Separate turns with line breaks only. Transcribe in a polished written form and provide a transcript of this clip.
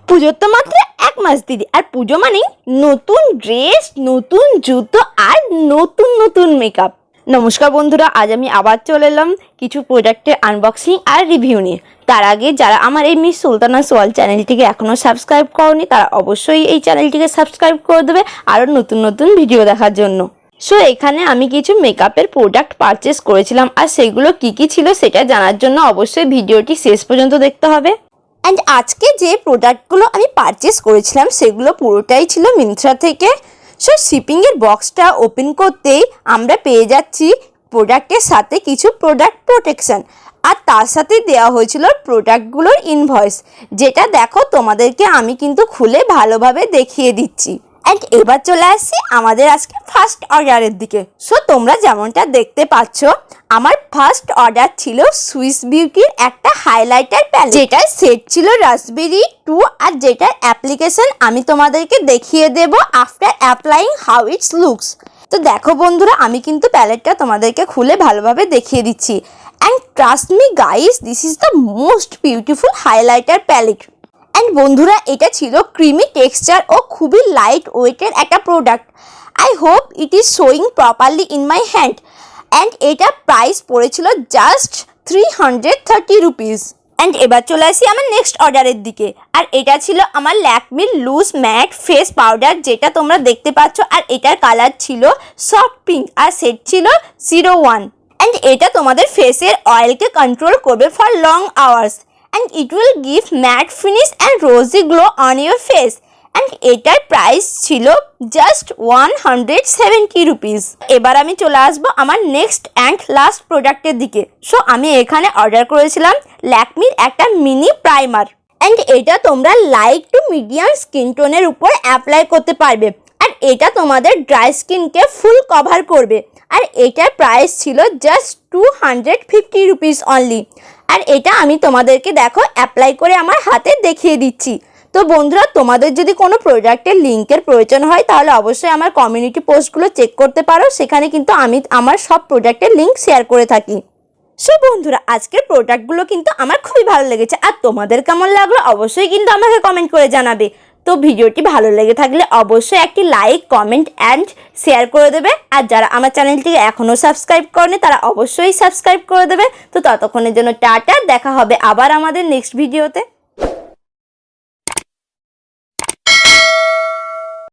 পুজোর তো মাত্র 1 মাস দিদি, আর পুজো মানেই নতুন ড্রেস, নতুন জুতো আর নতুন নতুন মেকআপ। নমস্কার বন্ধুরা, আজ আমি আবার চলে এলাম কিছু প্রোডাক্টের আনবক্সিং আর রিভিউ নিয়ে। তার আগে যারা আমার এই মিস সুলতানা সোয়াল চ্যানেলটিকে এখনও সাবস্ক্রাইব করনি তারা অবশ্যই এই চ্যানেলটিকে সাবস্ক্রাইব করে দেবে আরও নতুন নতুন ভিডিও দেখার জন্য। সো এখানে আমি কিছু মেকআপের প্রোডাক্ট পারচেস করেছিলাম, আর সেগুলো কী কী ছিল সেটা জানার জন্য অবশ্যই ভিডিওটি শেষ পর্যন্ত দেখতে হবে। অ্যান্ড আজকে যে প্রোডাক্টগুলো আমি পারচেস করেছিলাম সেগুলো পুরোটাই ছিল মিন্ত্রা থেকে। সো শিপিংয়ের বক্সটা ওপেন করতেই আমরা পেয়ে যাচ্ছি প্রোডাক্টের সাথে কিছু প্রোডাক্ট প্রোটেকশন, আর তার সাথে দেওয়া হয়েছিল প্রোডাক্টগুলোর ইনভয়েস, যেটা দেখো তোমাদেরকে আমি কিন্তু খুলে ভালোভাবে দেখিয়ে দিচ্ছি। অ্যান্ড এবার চলে আসছি আমাদের আজকে ফার্স্ট অর্ডারের দিকে। সো তোমরা যেমনটা দেখতে পাচ্ছ, আমার ফার্স্ট অর্ডার ছিল সুইস বিউটির একটা হাইলাইটার প্যালেট, যেটার সেট ছিল রাসবেরি 2, আর যেটার অ্যাপ্লিকেশন আমি তোমাদেরকে দেখিয়ে দেব after applying how it's looks. তো দেখো বন্ধুরা, আমি কিন্তু প্যালেটটা তোমাদেরকে খুলে ভালোভাবে দেখিয়ে দিচ্ছি। And trust me guys, this is the most beautiful highlighter palette. And বন্ধুরা, এটা ছিল ক্রিমি টেক্সচার ও খুবই লাইট ওয়েটের একটা product. I hope it is showing properly in my hand. And এটা প্রাইস পড়েছিল জাস্ট 330 রুপিস। অ্যান্ড এবার চলে আসি আমার নেক্সট অর্ডারের দিকে, আর এটা ছিল আমার ল্যাকমির লুজ ম্যাট ফেস পাউডার, যেটা তোমরা দেখতে পাচ্ছ, আর এটার কালার ছিল সফট পিঙ্ক, আর সেট ছিল 01। অ্যান্ড এটা তোমাদের ফেসের অয়েলকে কন্ট্রোল করবে for long hours, and it will give matte finish and rosy glow on your face. and এটার প্রাইস ছিল জাস্ট 170 রুপিস। এবার আমি চলে আসবো আমার নেক্সট অ্যান্ড লাস্ট প্রোডাক্টের দিকে। সো আমি এখানে অর্ডার করেছিলাম ল্যাকমির একটা মিনি প্রাইমার, অ্যান্ড এটা তোমরা লাইট টু মিডিয়াম স্কিন টোনের উপর অ্যাপ্লাই করতে পারবে, আর এটা তোমাদের ড্রাই স্কিনকে ফুল কভার করবে। আর এটার প্রাইস ছিল জাস্ট 250 রুপিস অনলি। আর এটা আমি তোমাদেরকে দেখো অ্যাপ্লাই করে আমার হাতে দেখিয়ে দিচ্ছি। তো বন্ধুরা, তোমাদের যদি কোনো প্রোডাক্টের লিঙ্কের প্রয়োজন হয় তাহলে অবশ্যই আমার কমিউনিটি পোস্টগুলো চেক করতে পারো, সেখানে কিন্তু আমি আমার সব প্রোডাক্টের লিঙ্ক শেয়ার করে থাকি। সো বন্ধুরা, আজকের প্রোডাক্টগুলো কিন্তু আমার খুবই ভালো লেগেছে, আর তোমাদের কেমন লাগলো অবশ্যই কিন্তু আমাকে কমেন্ট করে জানাবে। তো ভিডিওটি ভালো লেগে থাকলে অবশ্যই একটি লাইক, কমেন্ট অ্যান্ড শেয়ার করে দেবে, আর যারা আমার চ্যানেলটিকে এখনও সাবস্ক্রাইব করেনি তারা অবশ্যই সাবস্ক্রাইব করে দেবে। তো ততক্ষণের জন্য টাটা, দেখা হবে আবার আমাদের নেক্সট ভিডিওতে।